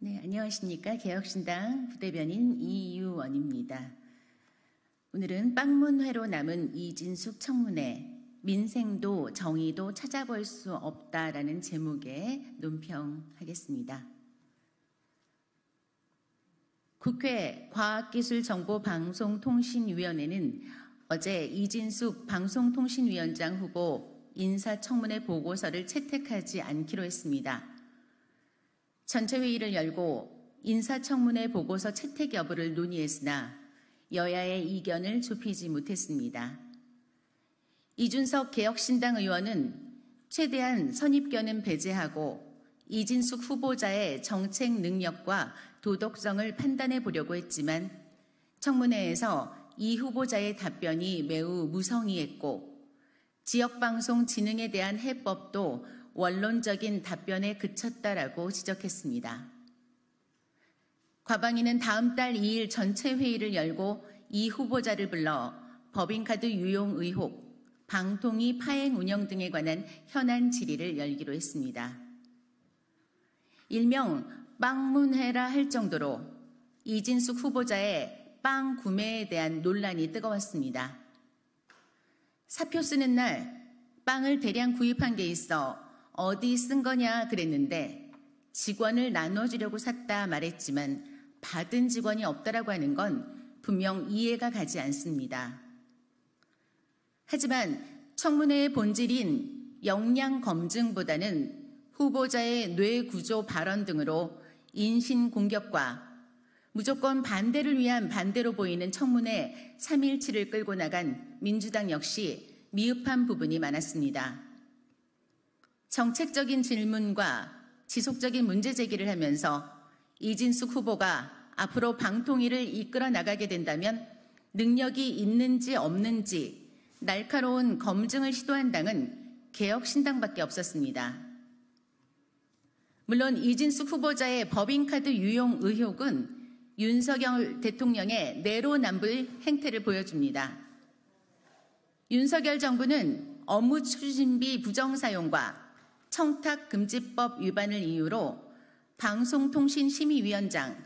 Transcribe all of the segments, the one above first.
네, 안녕하십니까. 개혁신당 부대변인 이유원입니다. 오늘은 빵문회로 남은 이진숙 청문회, 민생도 정의도 찾아볼 수 없다라는 제목의 논평하겠습니다. 국회 과학기술정보방송통신위원회는 어제 이진숙 방송통신위원장 후보 인사청문회 보고서를 채택하지 않기로 했습니다. 전체 회의를 열고 인사청문회 보고서 채택 여부를 논의했으나 여야의 이견을 좁히지 못했습니다. 이준석 개혁신당 의원은 최대한 선입견은 배제하고 이진숙 후보자의 정책 능력과 도덕성을 판단해 보려고 했지만 청문회에서 이 후보자의 답변이 매우 무성의했고 지역방송 진흥에 대한 해법도 원론적인 답변에 그쳤다라고 지적했습니다. 과방위는 다음 달 2일 전체 회의를 열고 이 후보자를 불러 법인카드 유용 의혹, 방통위 파행 운영 등에 관한 현안 질의를 열기로 했습니다. 일명 빵문회라 할 정도로 이진숙 후보자의 빵 구매에 대한 논란이 뜨거웠습니다. 사표 쓰는 날 빵을 대량 구입한 게 있어 어디 쓴 거냐 그랬는데 직원을 나눠주려고 샀다 말했지만 받은 직원이 없다라고 하는 건 분명 이해가 가지 않습니다. 하지만 청문회의 본질인 역량 검증보다는 후보자의 뇌 구조 발언 등으로 인신 공격과 무조건 반대를 위한 반대로 보이는 청문회 3.17을 끌고 나간 민주당 역시 미흡한 부분이 많았습니다. 정책적인 질문과 지속적인 문제 제기를 하면서 이진숙 후보가 앞으로 방통위를 이끌어 나가게 된다면 능력이 있는지 없는지 날카로운 검증을 시도한 당은 개혁신당밖에 없었습니다. 물론 이진숙 후보자의 법인카드 유용 의혹은 윤석열 대통령의 내로남불 행태를 보여줍니다. 윤석열 정부는 업무 추진비 부정사용과 청탁금지법 위반을 이유로 방송통신심의위원장,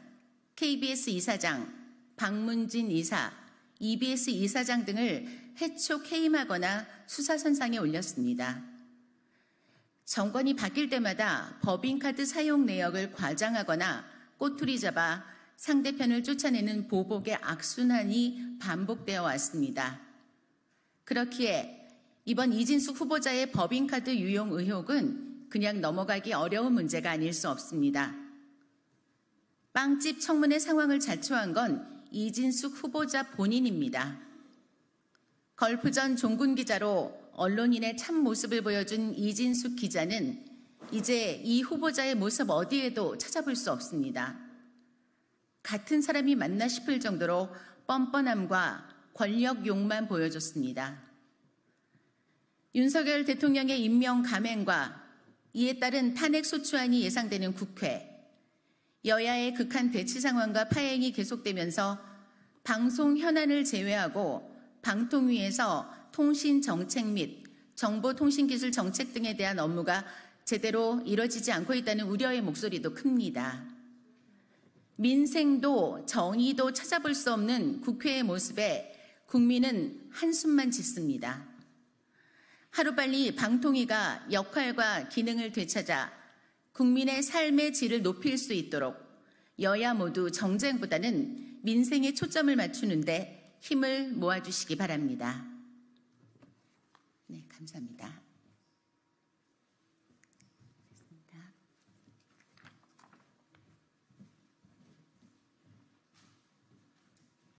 KBS 이사장, 박문진 이사, EBS 이사장 등을 해촉 해임하거나 수사선상에 올렸습니다. 정권이 바뀔 때마다 법인카드 사용 내역을 과장하거나 꼬투리 잡아 상대편을 쫓아내는 보복의 악순환이 반복되어 왔습니다. 그렇기에 이번 이진숙 후보자의 법인카드 유용 의혹은 그냥 넘어가기 어려운 문제가 아닐 수 없습니다. 빵집 청문회 상황을 자초한 건 이진숙 후보자 본인입니다. 걸프전 종군 기자로 언론인의 참 모습을 보여준 이진숙 기자는 이제 이 후보자의 모습 어디에도 찾아볼 수 없습니다. 같은 사람이 맞나 싶을 정도로 뻔뻔함과 권력 욕만 보여줬습니다. 윤석열 대통령의 임명 감행과 이에 따른 탄핵 소추안이 예상되는 국회, 여야의 극한 대치 상황과 파행이 계속되면서 방송 현안을 제외하고 방통위에서 통신 정책 및 정보통신기술 정책 등에 대한 업무가 제대로 이뤄지지 않고 있다는 우려의 목소리도 큽니다. 민생도 정의도 찾아볼 수 없는 국회의 모습에 국민은 한숨만 짓습니다. 하루빨리 방통위가 역할과 기능을 되찾아 국민의 삶의 질을 높일 수 있도록 여야 모두 정쟁보다는 민생에 초점을 맞추는데 힘을 모아주시기 바랍니다. 네, 감사합니다.